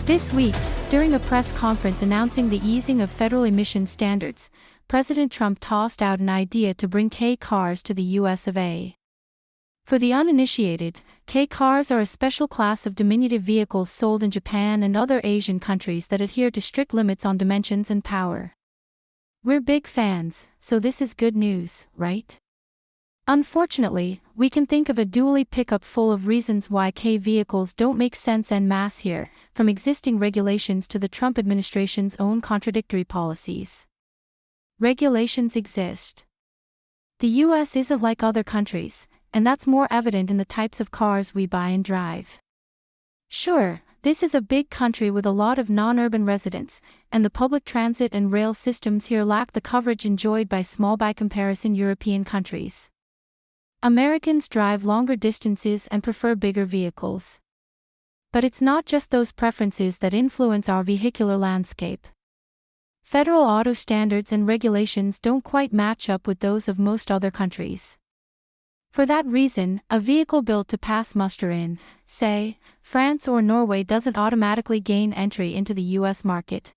This week, during a press conference announcing the easing of federal emission standards, President Trump tossed out an idea to bring K cars to the US of A. For the uninitiated, K cars are a special class of diminutive vehicles sold in Japan and other Asian countries that adhere to strict limits on dimensions and power. We're big fans, so this is good news, right? Unfortunately, we can think of a dually pickup full of reasons why K vehicles don't make sense en masse here, from existing regulations to the Trump administration's own contradictory policies. Regulations exist. The US isn't like other countries, and that's more evident in the types of cars we buy and drive. Sure, this is a big country with a lot of non-urban residents, and the public transit and rail systems here lack the coverage enjoyed by small by comparison European countries. Americans drive longer distances and prefer bigger vehicles. But it's not just those preferences that influence our vehicular landscape. Federal auto standards and regulations don't quite match up with those of most other countries. For that reason, a vehicle built to pass muster in, say, France or Norway doesn't automatically gain entry into the US market.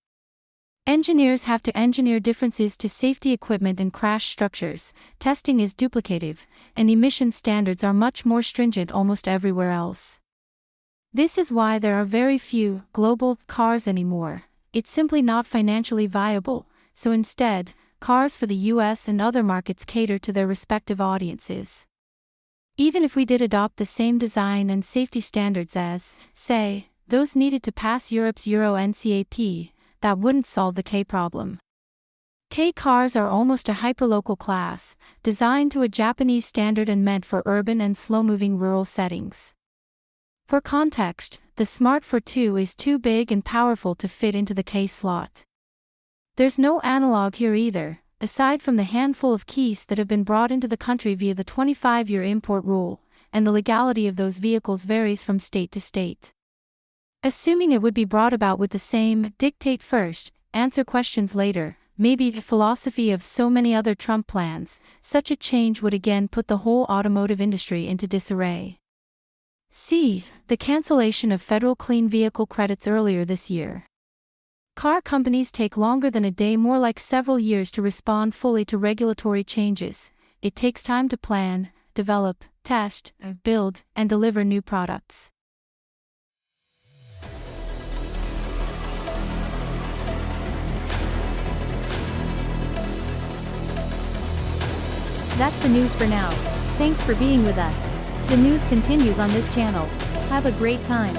Engineers have to engineer differences to safety equipment and crash structures, testing is duplicative, and emission standards are much more stringent almost everywhere else. This is why there are very few global cars anymore. It's simply not financially viable, so instead, cars for the US and other markets cater to their respective audiences. Even if we did adopt the same design and safety standards as, say, those needed to pass Europe's Euro NCAP, that wouldn't solve the K problem. K cars are almost a hyperlocal class, designed to a Japanese standard and meant for urban and slow-moving rural settings. For context, the Smart 42 is too big and powerful to fit into the K slot. There's no analog here either, aside from the handful of keys that have been brought into the country via the 25-year import rule, and the legality of those vehicles varies from state to state. Assuming it would be brought about with the same dictate first, answer questions later, maybe the philosophy of so many other Trump plans, such a change would again put the whole automotive industry into disarray. See, the cancellation of federal clean vehicle credits earlier this year. Car companies take longer than a day, more like several years, to respond fully to regulatory changes. It takes time to plan, develop, test, build, and deliver new products. That's the news for now. Thanks for being with us. The news continues on this channel. Have a great time.